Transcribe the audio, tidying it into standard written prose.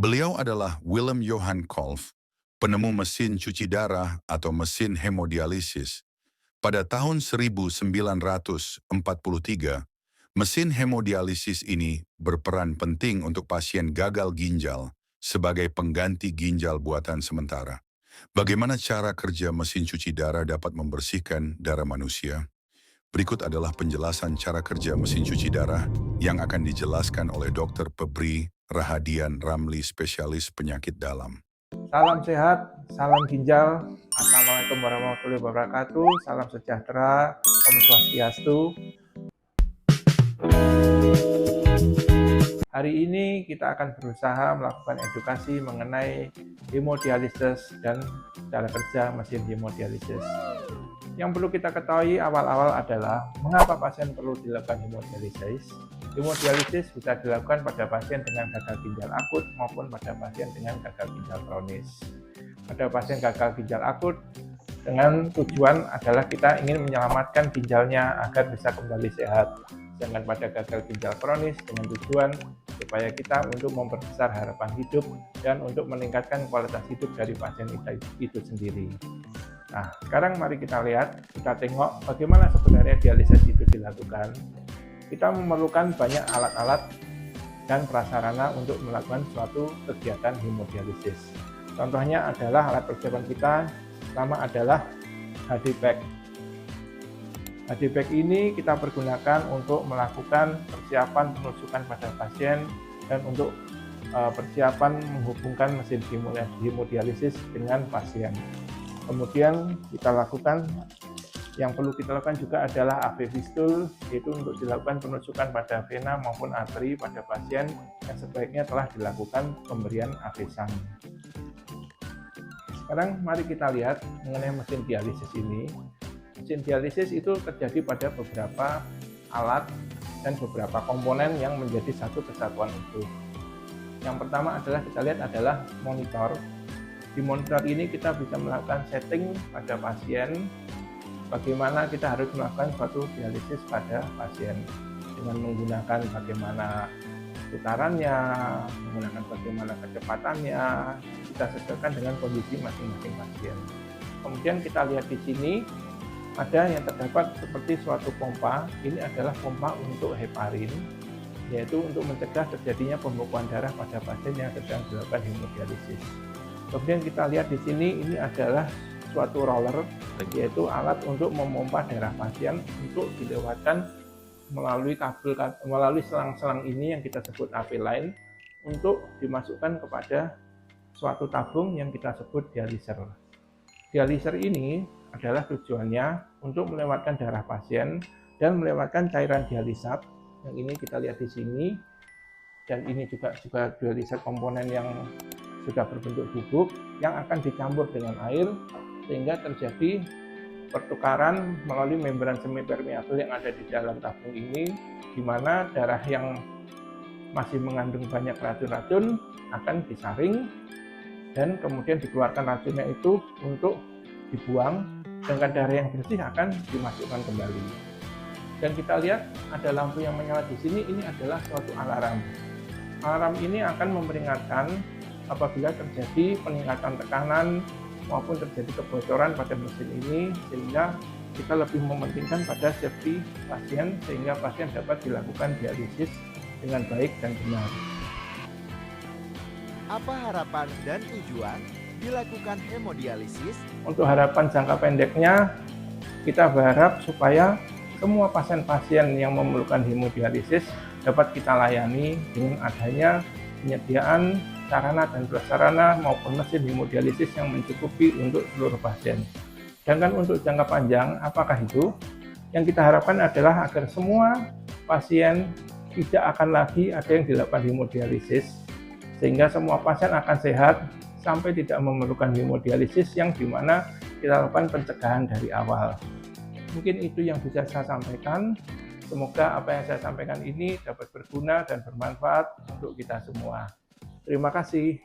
Beliau adalah Willem Johan Kolff, penemu mesin cuci darah atau mesin hemodialisis. Pada tahun 1943, mesin hemodialisis ini berperan penting untuk pasien gagal ginjal sebagai pengganti ginjal buatan sementara. Bagaimana cara kerja mesin cuci darah dapat membersihkan darah manusia? Berikut adalah penjelasan cara kerja mesin cuci darah yang akan dijelaskan oleh Dr. Pebri Rahadian Ramli, spesialis penyakit dalam. Salam sehat, salam ginjal. Assalamualaikum warahmatullahi wabarakatuh. Salam sejahtera, Om Swastiastu. Hari ini kita akan berusaha melakukan edukasi mengenai hemodialisis dan cara kerja mesin hemodialisis. Yang perlu kita ketahui awal-awal adalah mengapa pasien perlu dilakukan hemodialisis. Hemodialisis bisa dilakukan pada pasien dengan gagal ginjal akut maupun pada pasien dengan gagal ginjal kronis. Pada pasien gagal ginjal akut, dengan tujuan adalah kita ingin menyelamatkan ginjalnya agar bisa kembali sehat. Sedangkan pada gagal ginjal kronis dengan tujuan supaya kita untuk memperbesar harapan hidup dan untuk meningkatkan kualitas hidup dari pasien itu sendiri. Nah, sekarang mari kita lihat, kita tengok bagaimana sebenarnya dialisis itu dilakukan. Kita memerlukan banyak alat-alat dan prasarana untuk melakukan suatu kegiatan hemodialisis. Contohnya adalah alat persiapan kita, pertama adalah HD bag. HD bag ini kita pergunakan untuk melakukan persiapan penusukan pada pasien dan untuk persiapan menghubungkan mesin hemodialisis dengan pasien. Kemudian kita lakukan, yang perlu kita lakukan juga adalah AV fistula, yaitu untuk dilakukan penusukan pada vena maupun arteri pada pasien yang sebaiknya telah dilakukan pemberian AV shunt. Sekarang mari kita lihat mengenai mesin dialisis ini. Mesin dialisis itu terjadi pada beberapa alat dan beberapa komponen yang menjadi satu kesatuan utuh. Yang pertama adalah kita lihat adalah monitor. Di monitor ini kita bisa melakukan setting pada pasien bagaimana kita harus melakukan suatu dialisis pada pasien dengan menggunakan bagaimana putarannya, menggunakan bagaimana kecepatannya, kita sesuaikan dengan kondisi masing-masing pasien. Kemudian kita lihat di sini ada yang terdapat seperti suatu pompa. Ini adalah pompa untuk heparin, yaitu untuk mencegah terjadinya pembekuan darah pada pasien yang sedang dilakukan hemodialisis. Kemudian kita lihat di sini ini adalah suatu roller, yaitu alat untuk memompa darah pasien untuk dilewatkan melalui kabel, melalui selang-selang ini yang kita sebut AV line untuk dimasukkan kepada suatu tabung yang kita sebut dialiser. Dialiser ini adalah tujuannya untuk melewatkan darah pasien dan melewatkan cairan dialisat. Yang ini kita lihat di sini, dan ini juga dialiser komponen yang sudah berbentuk bubuk yang akan dicampur dengan air sehingga terjadi pertukaran melalui membran semi permeabel yang ada di dalam tabung ini, di mana darah yang masih mengandung banyak racun-racun akan disaring dan kemudian dikeluarkan racunnya itu untuk dibuang, sedangkan darah yang bersih akan dimasukkan kembali. Dan kita lihat ada lampu yang menyala di sini, ini adalah suatu alarm. Alarm ini akan memperingatkan apabila terjadi peningkatan tekanan maupun terjadi kebocoran pada mesin ini, sehingga kita lebih mementingkan pada safety pasien sehingga pasien dapat dilakukan dialisis dengan baik dan benar. Apa harapan dan tujuan dilakukan hemodialisis? Untuk harapan jangka pendeknya, kita berharap supaya semua pasien-pasien yang memerlukan hemodialisis dapat kita layani dengan adanya penyediaan sarana dan prasarana maupun mesin hemodialisis yang mencukupi untuk seluruh pasien. Sedangkan untuk jangka panjang, apakah itu? Yang kita harapkan adalah agar semua pasien tidak akan lagi ada yang dilakukan hemodialisis, sehingga semua pasien akan sehat sampai tidak memerlukan hemodialisis, yang dimana kita lakukan pencegahan dari awal. Mungkin itu yang bisa saya sampaikan. Semoga apa yang saya sampaikan ini dapat berguna dan bermanfaat untuk kita semua. Terima kasih.